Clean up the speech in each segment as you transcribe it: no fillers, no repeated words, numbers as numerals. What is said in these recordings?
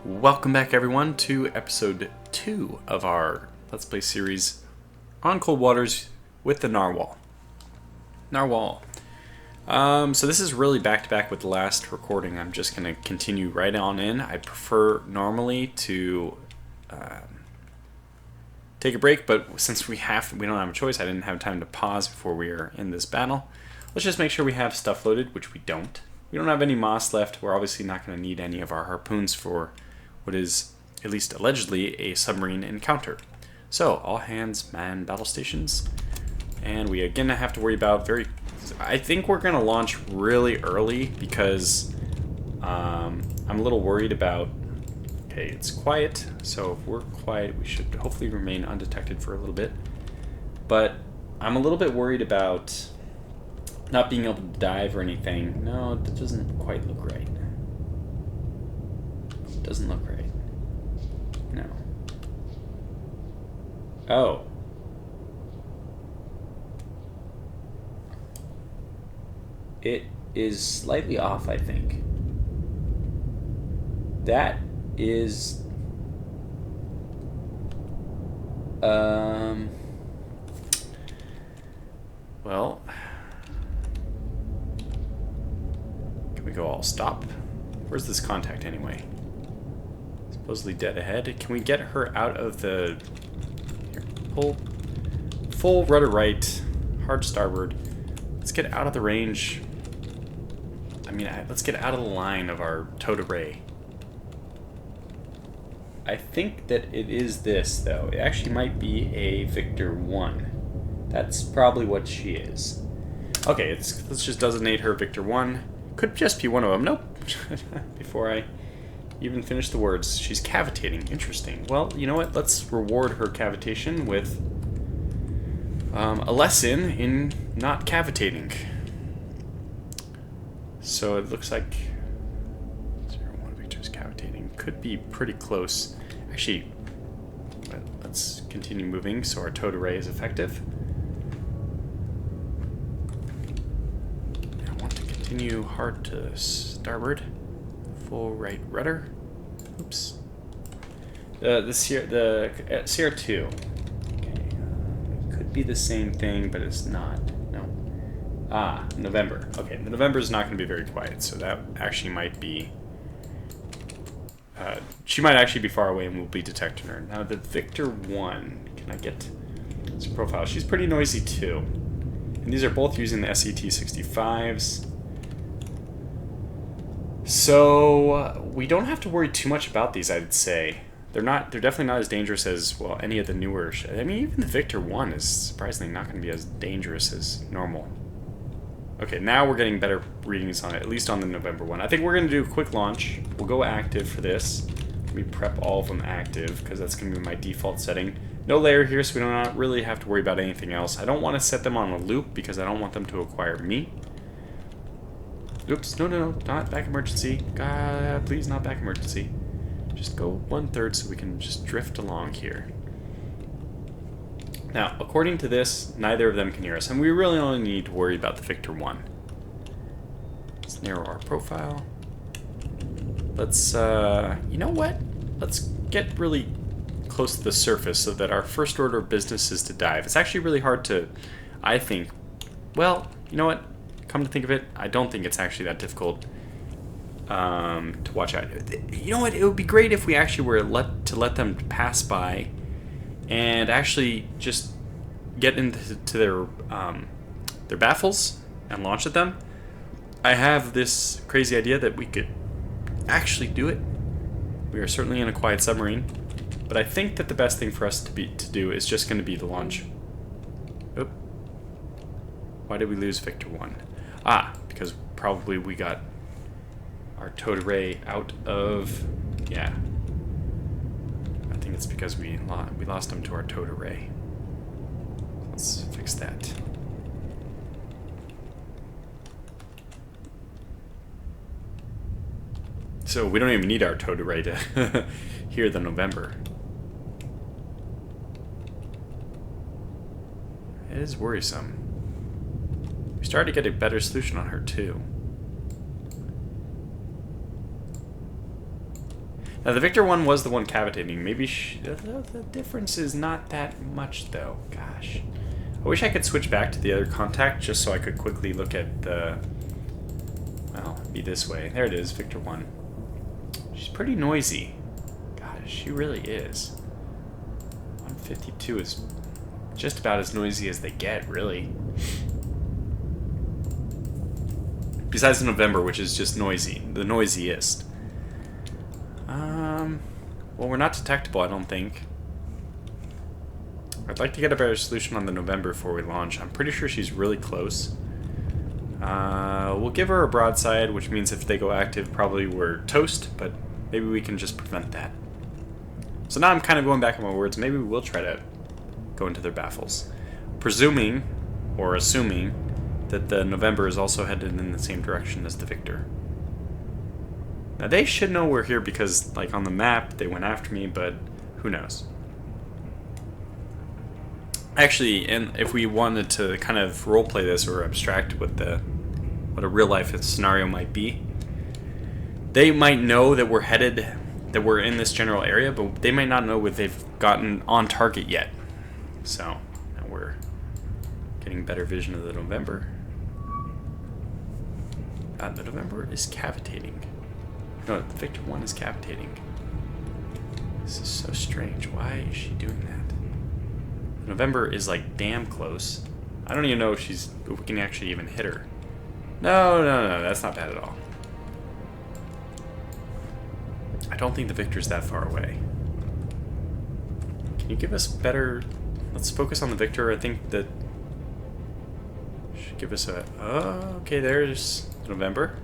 Welcome back everyone to episode 2 of our Let's Play series on Cold Waters with the Narwhal. So this is really back to back with the last recording. I'm just going to continue right on in. I prefer normally to take a break, but since we don't have a choice, I didn't have time to pause before we are in this battle. Let's just make sure we have stuff loaded, which we don't. We don't have any moss left. We're obviously not going to need any of our harpoons for what is, at least allegedly, a submarine encounter. So, all hands man battle stations. And we again have to worry about I think we're going to launch really early because I'm a little worried about... Okay, it's quiet, so if we're quiet, we should hopefully remain undetected for a little bit. But I'm a little bit worried about not being able to dive or anything. No, that doesn't quite look right. Doesn't look right. No. Oh. It is slightly off, I think. That is... Well... Can we go all stop? Where's this contact anyway? Supposedly dead ahead. Can we get her out of the... Here, pull. Full rudder right. Hard starboard. Let's get out of the range. I mean, let's get out of the line of our towed array. I think that it is this, though. It actually might be a Victor 1. That's probably what she is. Okay, let's just designate her Victor 1. Could just be one of them. Nope. Before I even finish the words. She's cavitating. Interesting. Well, you know what? Let's reward her cavitation with a lesson in not cavitating. So it looks like 01 Victor's cavitating. Could be pretty close. Actually, let's continue moving so our towed array is effective. I want to continue hard to starboard. Full right rudder. Oops. The CR2. Okay. It could be the same thing, but it's not. No. Ah, November. Okay, the November is not going to be very quiet, so that actually might be... she might actually be far away and we'll be detecting her. Now, the Victor 1. Can I get this profile? She's pretty noisy, too. And these are both using the SET-65s. So we don't have to worry too much about these, I'd say. They're definitely not as dangerous as, well, any of the newer... I mean, even the Victor 1 is surprisingly not going to be as dangerous as normal. Okay, now we're getting better readings on it, at least on the November one. I think we're going to do a quick launch. We'll go active for this. Let me prep all of them active, because that's going to be my default setting. No layer here, so we don't really have to worry about anything else. I don't want to set them on a loop, because I don't want them to acquire me. Oops, no, not back emergency. God, please, not back emergency. Just go 1/3 so we can just drift along here. Now, according to this, neither of them can hear us, and we really only need to worry about the Victor 1. Let's narrow our profile. Let's, you know what? Let's get really close to the surface so that our first order of business is to dive. It's actually really hard to, I think, well, you know what? Come to think of it, I don't think it's actually that difficult to watch out. You know what? It would be great if we actually were let them pass by and actually just get into their baffles and launch at them. I have this crazy idea that we could actually do it. We are certainly in a quiet submarine, but I think that the best thing for us to do is just going to be the launch. Oop. Why did we lose Victor 1? Ah, because probably we got our towed array out of... Yeah. I think it's because we lost them to our towed array. Let's fix that. So we don't even need our towed array to hear the November. It is worrisome. We started to get a better solution on her, too. Now, the Victor one was the one cavitating. Maybe the difference is not that much, though. Gosh. I wish I could switch back to the other contact just so I could quickly look at the... Well, be this way. There it is, Victor 1. She's pretty noisy. Gosh, she really is. 152 is just about as noisy as they get, really. Besides the November, which is just noisy. The noisiest. Well, we're not detectable, I don't think. I'd like to get a better solution on the November before we launch. I'm pretty sure she's really close. We'll give her a broadside, which means if they go active, probably we're toast, but maybe we can just prevent that. So now I'm kind of going back on my words. Maybe we will try to go into their baffles. Presuming, or assuming, that the November is also headed in the same direction as the Victor. Now they should know we're here because, like, on the map, they went after me, but who knows. Actually, and if we wanted to kind of roleplay this or abstract what a real-life scenario might be, they might know that we're headed, that we're in this general area, but they might not know if they've gotten on target yet. So, now we're getting better vision of the November. The November is cavitating. No, the Victor 1 is cavitating. This is so strange. Why is she doing that? The November is like damn close. I don't even know if we can actually even hit her. No, that's not bad at all. I don't think the Victor's that far away. Can you give us better... Let's focus on the Victor. I think that should give us a... Oh, okay, there's November.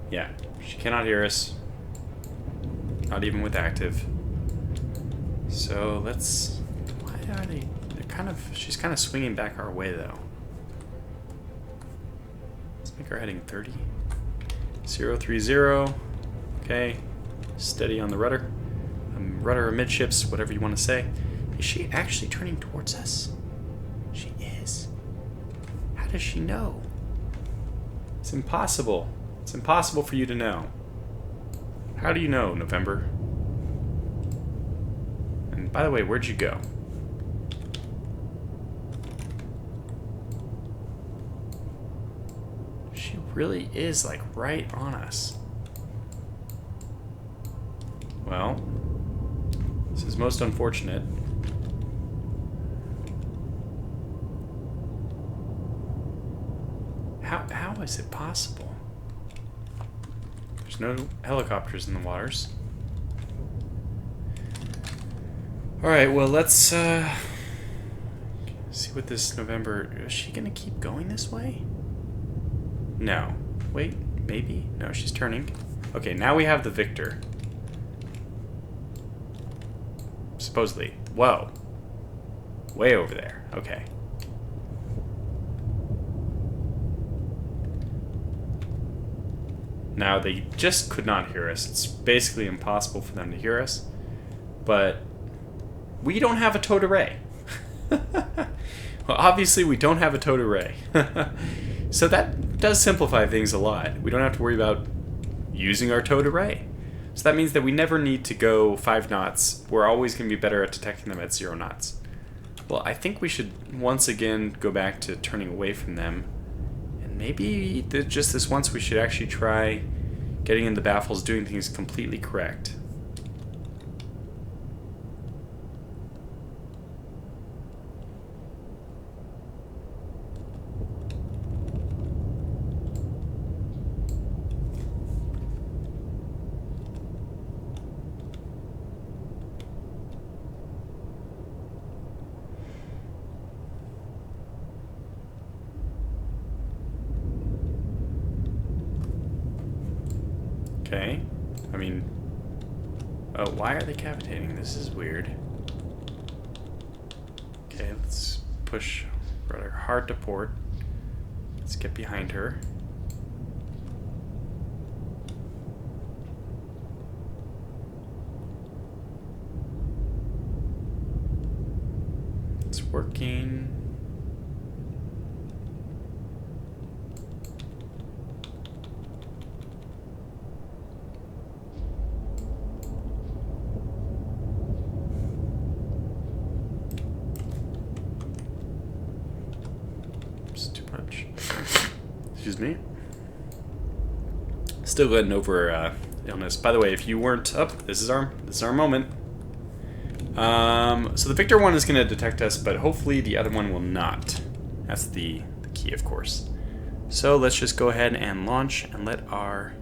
Yeah, she cannot hear us. Not even with active. So let's... Why are they... They're kind of... She's kind of swinging back our way, though. Let's make our heading 30. 030. Okay. Steady on the rudder. Rudder amidships, whatever you want to say. Is she actually turning towards us? She is. How does she know? It's impossible. It's impossible for you to know. How do you know, November? And by the way, where'd you go? She really is, like, right on us. Well, this is most unfortunate. How is it possible? There's no helicopters in the waters. Alright, well, let's see what this November... Is she gonna keep going this way? No. Wait, maybe? No, she's turning. Okay, now we have the Victor. Supposedly. Whoa. Way over there. Okay. Now, they just could not hear us. It's basically impossible for them to hear us. But we don't have a towed array. Well, obviously, we don't have a towed array. So that does simplify things a lot. We don't have to worry about using our towed array. So that means that we never need to go 5 knots. We're always going to be better at detecting them at 0 knots. Well, I think we should once again go back to turning away from them. And maybe just this once we should actually try getting in the baffles, doing things completely correct. Okay. I mean... Oh, why are they cavitating? This is weird. Okay, let's push rudder hard to port. Let's get behind her. It's working. Excuse me. Still getting over illness. By the way, if you weren't up, this is our moment. So the Victor one is going to detect us, but hopefully the other one will not. That's the key, of course. So let's just go ahead and launch and let our...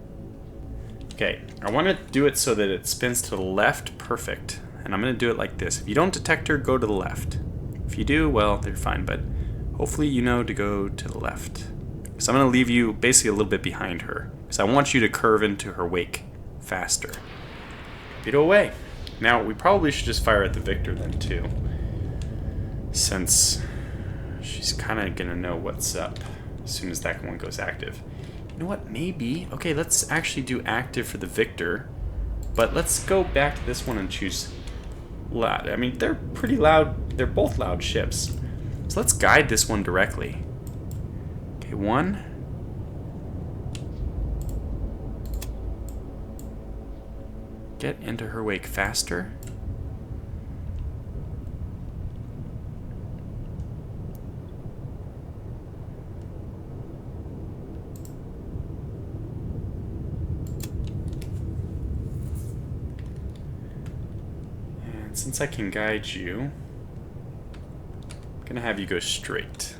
Okay, I want to do it so that it spins to the left. Perfect. And I'm going to do it like this. If you don't detect her, go to the left. If you do, well, they're fine, but hopefully you know to go to the left. So I'm going to leave you basically a little bit behind her, because I want you to curve into her wake faster. Torpedo away. Now, we probably should just fire at the Victor then, too, since she's kind of going to know what's up as soon as that one goes active. You know what? Maybe. Okay, let's actually do active for the Victor, but let's go back to this one and choose loud. I mean, they're pretty loud. They're both loud ships. So let's guide this one directly. Okay, one. Get into her wake faster. And since I can guide you, I'm gonna have you go straight.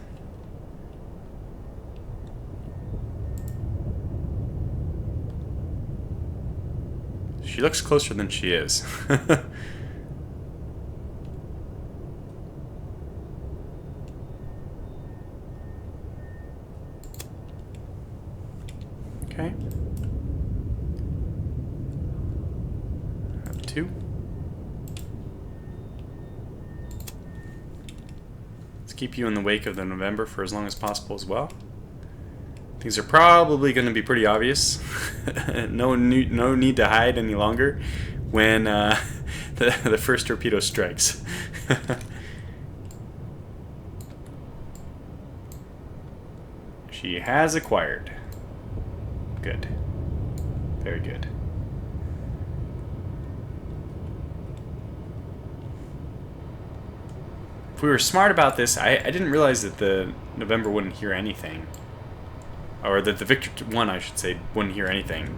She looks closer than she is. Okay. Up two. Let's keep you in the wake of the November for as long as possible as well. These are probably going to be pretty obvious. No need to hide any longer when the first torpedo strikes. She has acquired. Good. Very good. If we were smart about this, I didn't realize that the November wouldn't hear anything. Or that the Victor 1, I should say, wouldn't hear anything.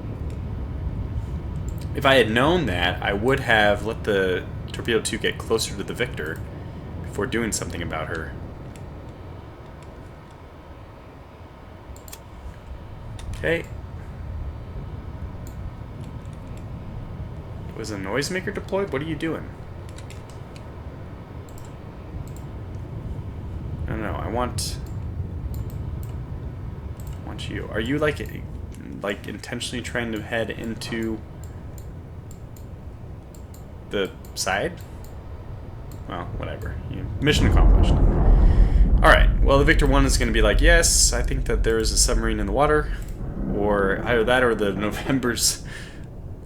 If I had known that, I would have let the Torpedo 2 get closer to the Victor before doing something about her. Okay. Was a noisemaker deployed? What are you doing? I don't know. I want you. Are you like intentionally trying to head into the side? Well, whatever. Mission accomplished. Alright, well the Victor 1 is going to be like, yes, I think that there is a submarine in the water. Or either that or the November's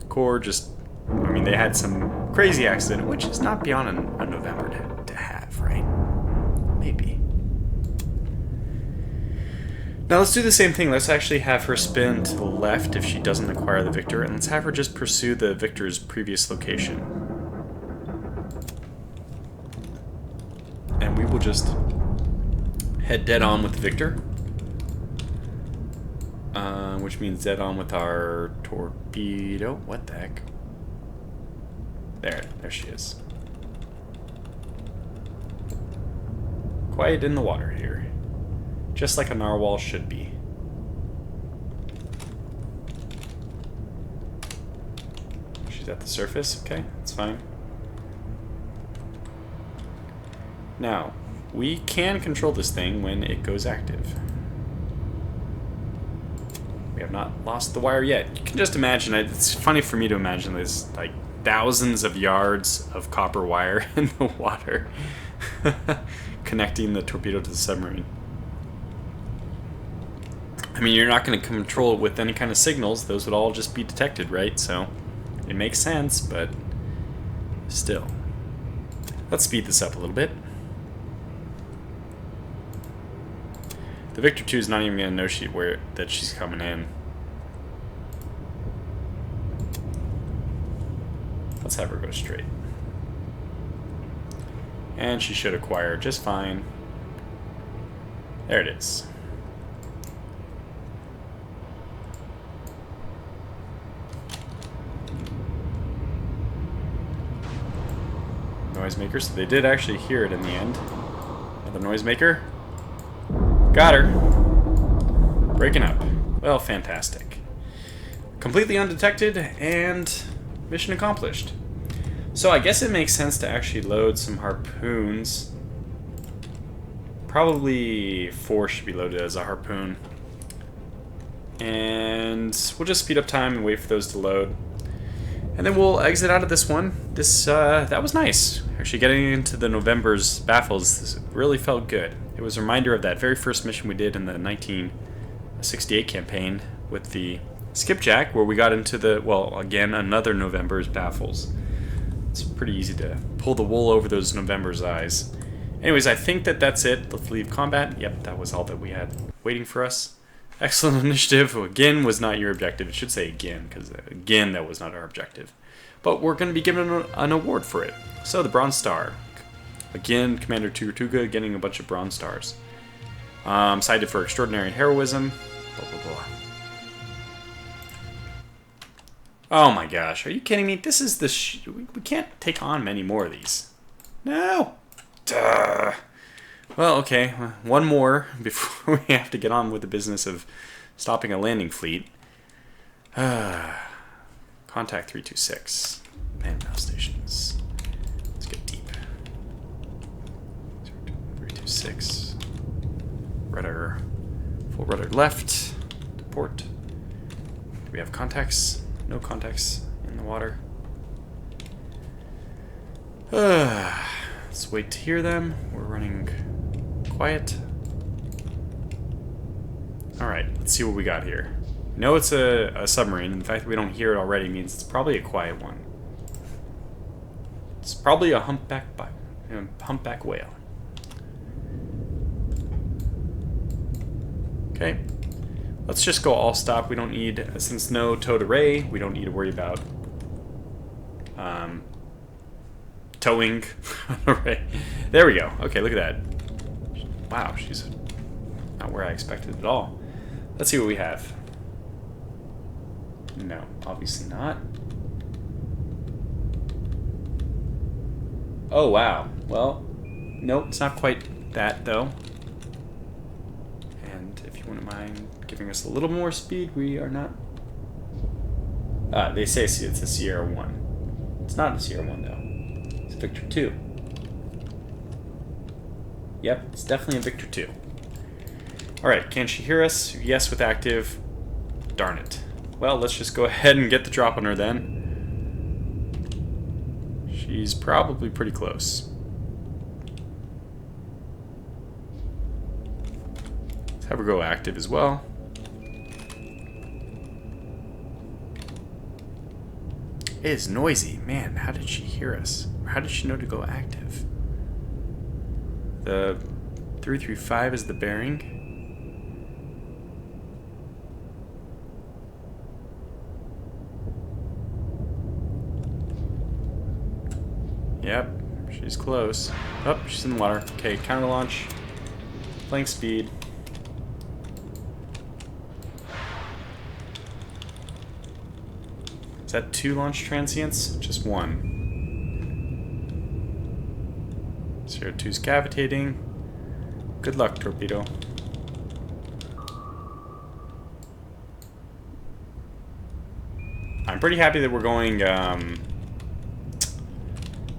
core just, I mean, they had some crazy accident, which is not beyond a November to have, right? Maybe. Now let's do the same thing. Let's actually have her spin to the left if she doesn't acquire the Victor, and let's have her just pursue the Victor's previous location. And we will just head dead on with the Victor. Which means dead on with our torpedo. What the heck? There she is. Quiet in the water here. Just like a narwhal should be. She's at the surface. Okay, that's fine. Now, we can control this thing when it goes active. We have not lost the wire yet. You can just imagine, it's funny for me to imagine there's like thousands of yards of copper wire in the water connecting the torpedo to the submarine. I mean, you're not going to control it with any kind of signals. Those would all just be detected, right? So it makes sense, but still. Let's speed this up a little bit. The Victor 2 is not even going to know that she's coming in. Let's have her go straight. And she should acquire just fine. There it is. noisemaker, so they did actually hear it in the end. Another noisemaker. Got her. Breaking up. Well, fantastic. Completely undetected, and mission accomplished. So I guess it makes sense to actually load some harpoons. Probably 4 should be loaded as a harpoon. And we'll just speed up time and wait for those to load. And then we'll exit out of this one. That was nice. Actually getting into the November's Baffles, this really felt good. It was a reminder of that very first mission we did in the 1968 campaign with the skipjack, where we got into the, well, again, another November's Baffles. It's pretty easy to pull the wool over those November's eyes. Anyways, I think that's it. Let's leave combat. Yep, that was all that we had waiting for us. Excellent initiative. Again, was not your objective. It should say again, because again, that was not our objective. But we're going to be given an award for it. So, the Bronze Star. Again, Commander Tuga getting a bunch of Bronze Stars. Cited for extraordinary heroism. Blah, blah, blah. Oh my gosh, are you kidding me? This is the we can't take on many more of these. No! Duh. Well, okay, one more before we have to get on with the business of stopping a landing fleet. Contact 326. Man-mouse stations. Let's get deep. 326. Rudder. Full rudder left. To port. Do we have contacts? No contacts in the water. Let's wait to hear them. We're running quiet. Alright, let's see what we got here. No, it's a submarine, and the fact that we don't hear it already means it's probably a quiet one. It's probably a humpback whale. Okay. Let's just go all stop. We don't need, since no towed array, we don't need to worry about towing array. There we go. Okay, look at that. Wow, she's not where I expected at all. Let's see what we have. No, obviously not. Oh, wow. Well, nope, it's not quite that, though. And if you wouldn't mind giving us a little more speed, we are not... they say it's a Sierra 1. It's not a Sierra 1, though. It's a Victor 2. Yep, it's definitely a Victor 2. Alright, can she hear us? Yes, with active. Darn it. Well, let's just go ahead and get the drop on her then. She's probably pretty close. Let's have her go active as well. It is noisy. Man, how did she hear us? How did she know to go active? The 335 is the bearing. Yep, she's close. Oh, she's in the water. Okay, counter launch. Flank speed. Is that 2 launch transients? Just 1. Sierra 2's cavitating. Good luck, torpedo. I'm pretty happy that we're going,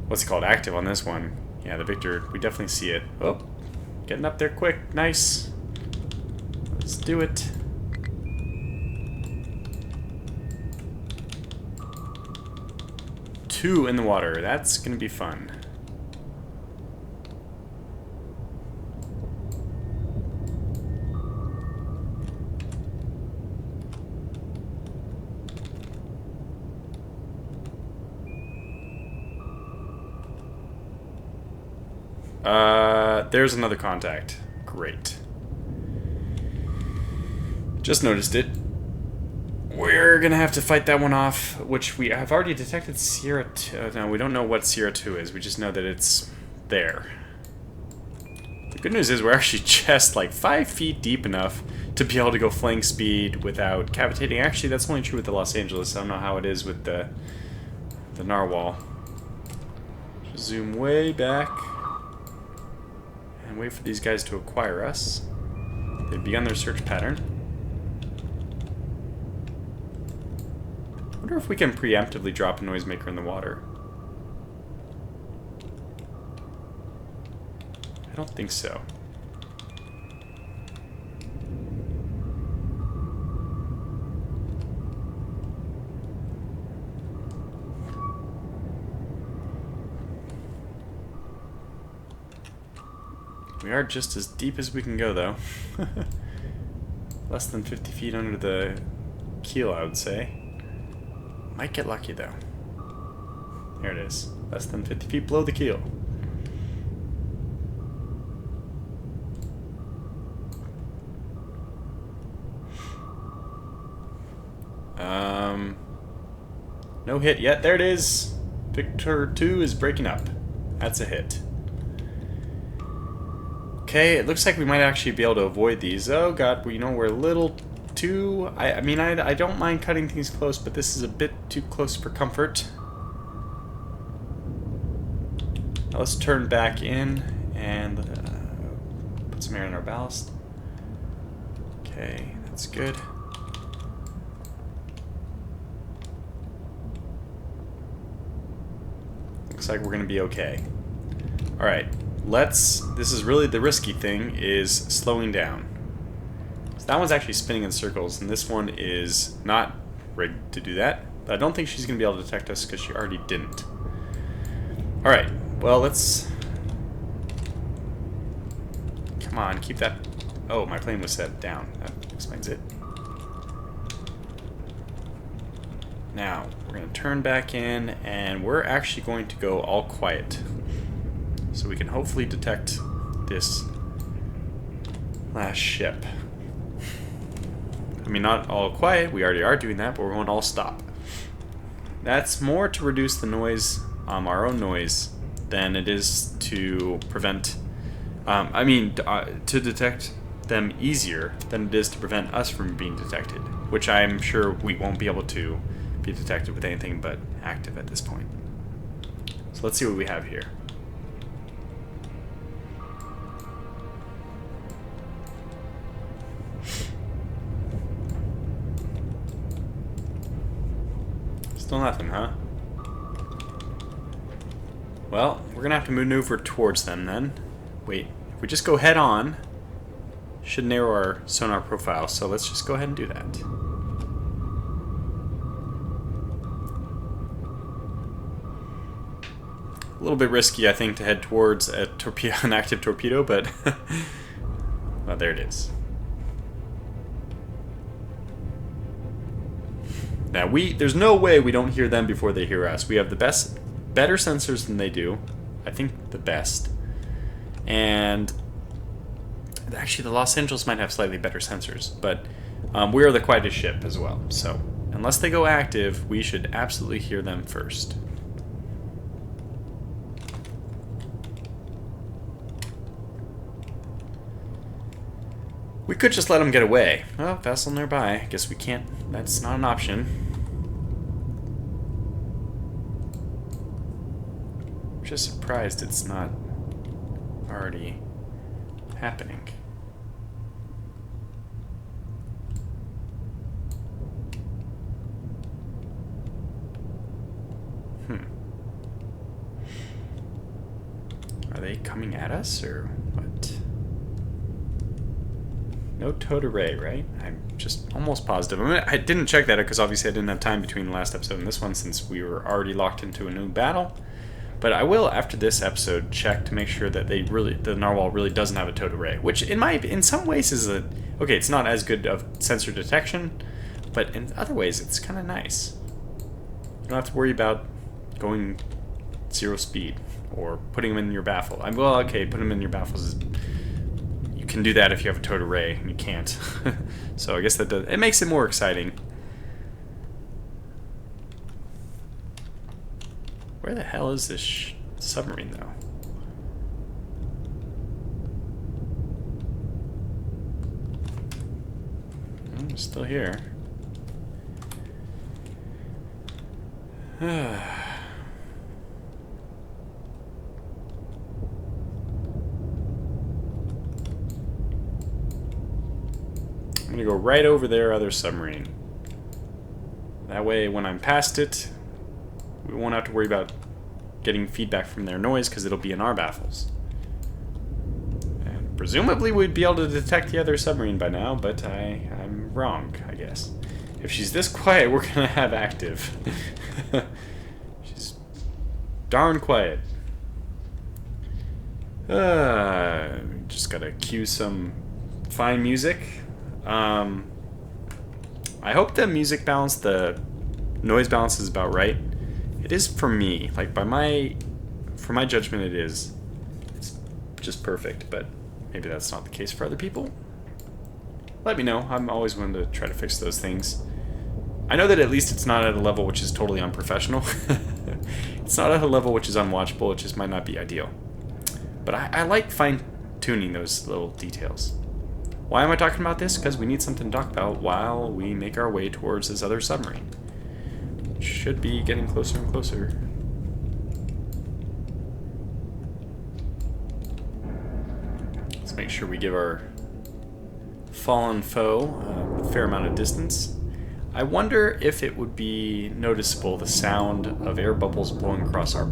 what's it called, active on this one. Yeah, the Victor, we definitely see it. Oh, getting up there quick. Nice. Let's do it. Two in the water. That's gonna be fun. There's another contact. Great. Just noticed it. We're gonna have to fight that one off, which we have already detected Sierra 2. No, we don't know what Sierra 2 is. We just know that it's there. The good news is we're actually just like 5 feet deep enough to be able to go flank speed without cavitating. Actually, that's only true with the Los Angeles. I don't know how it is with the Narwhal. Zoom way back and wait for these guys to acquire us. They've begun their search pattern. I wonder if we can preemptively drop a noisemaker in the water. I don't think so. We are just as deep as we can go, though. Less than 50 feet under the keel, I would say. Might get lucky, though. There it is. Less than 50 feet below the keel. No hit yet. There it is. Victor 2 is breaking up. That's a hit. Okay, it looks like we might actually be able to avoid these. Oh god, you know, we're a little too... I mean, I don't mind cutting things close, but this is a bit too close for comfort. Now let's turn back in and put some air in our ballast. Okay, that's good. Looks like we're going to be okay. Alright, this is really the risky thing, is slowing down. So that one's actually spinning in circles, and this one is not rigged to do that. But I don't think she's going to be able to detect us because she already didn't. Alright, well, let's... Come on, keep that... Oh, my plane was set down. That explains it. Now, we're going to turn back in, and we're actually going to go all quiet. So we can hopefully detect this last ship. I mean, not all quiet, we already are doing that, but we're going all stop. That's more to reduce the noise, our own noise, than it is to prevent, to detect them easier than it is to prevent us from being detected, which I'm sure we won't be able to be detected with anything but active at this point. So let's see what we have here. Still nothing, huh? Well, we're gonna have to maneuver towards them then. Wait, if we just go head on, should narrow our sonar profile, so let's just go ahead and do that. A little bit risky, I think, to head towards a torpedo, an active torpedo, but well, there it is. Now there's no way we don't hear them before they hear us. We have better sensors than they do. I think the best. And actually, the Los Angeles might have slightly better sensors, but we are the quietest ship as well. So unless they go active, we should absolutely hear them first. We could just let them get away. Well, vessel nearby. I guess we can't. That's not an option. I'm just surprised it's not already happening. Are they coming at us, or what? No towed array, right? I'm just almost positive. I mean, I didn't check that because obviously I didn't have time between the last episode and this one since we were already locked into a new battle. But I will, after this episode, check to make sure that the Narwhal really doesn't have a towed array, which in some ways is okay, it's not as good of sensor detection, but in other ways it's kind of nice. You don't have to worry about going 0 speed or putting them in your baffle. Well, okay, put them in your baffles. You can do that if you have a towed array, and you can't. So I guess it makes it more exciting. Where the hell is this submarine, though? I'm still here. I'm going to go right over their other submarine. That way, when I'm past it, we won't have to worry about getting feedback from their noise because it'll be in our baffles. And presumably we'd be able to detect the other submarine by now, but I'm wrong, I guess. If she's this quiet, we're going to have active. She's darn quiet. Just got to cue some fine music. I hope the music balance, the noise balance is about right. It is for me. Like for my judgment, it is. It's just perfect, but maybe that's not the case for other people. Let me know. I'm always willing to try to fix those things. I know that at least it's not at a level which is totally unprofessional. It's not at a level which is unwatchable. It just might not be ideal. But I like fine-tuning those little details. Why am I talking about this? Because we need something to talk about while we make our way towards this other submarine. Which should be getting closer and closer. Let's make sure we give our fallen foe a fair amount of distance. I wonder if it would be noticeable, the sound of air bubbles blowing across our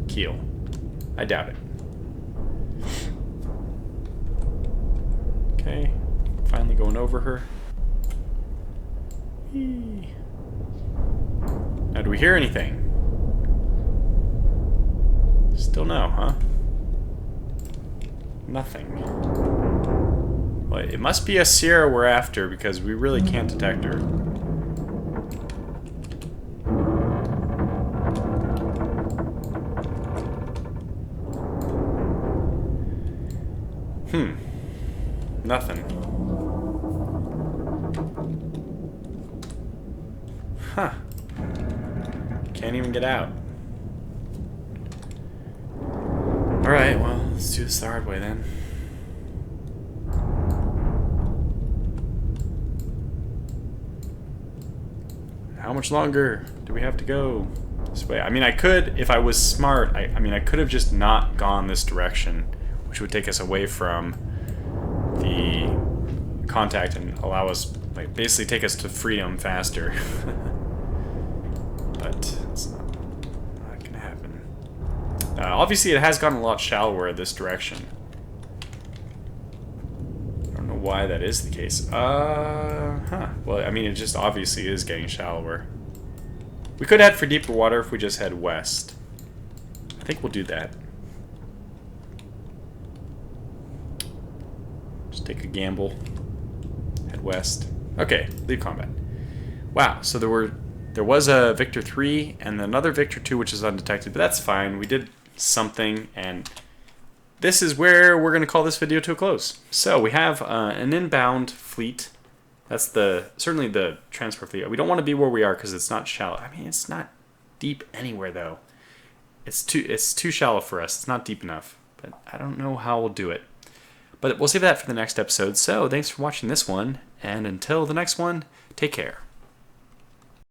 keel. I doubt it. Okay, finally going over her. Whee. Now, do we hear anything? Still no, huh? Nothing. Well, it must be a Sierra we're after because we really can't detect her. Nothing. Huh. Can't even get out. Alright, well, let's do this the hard way then. How much longer do we have to go this way? I mean, I could, if I was smart, I mean, I could have just not gone this direction, which would take us away from the contact and allow us, like, basically take us to freedom faster. But it's not gonna happen. Obviously, it has gotten a lot shallower this direction. I don't know why that is the case. Well, I mean, it just obviously is getting shallower. We could head for deeper water if we just head west. I think we'll do that. Just take a gamble. Head west. Okay, leave combat. Wow, so there was a Victor 3 and another Victor 2 which is undetected, but that's fine. We did something, and this is where we're going to call this video to a close. So we have an inbound fleet. That's certainly the transport fleet. We don't want to be where we are because it's not shallow. I mean, it's not deep anywhere though. It's too shallow for us. It's not deep enough. But I don't know how we'll do it. But we'll save that for the next episode. So thanks for watching this one, and until the next one, take care.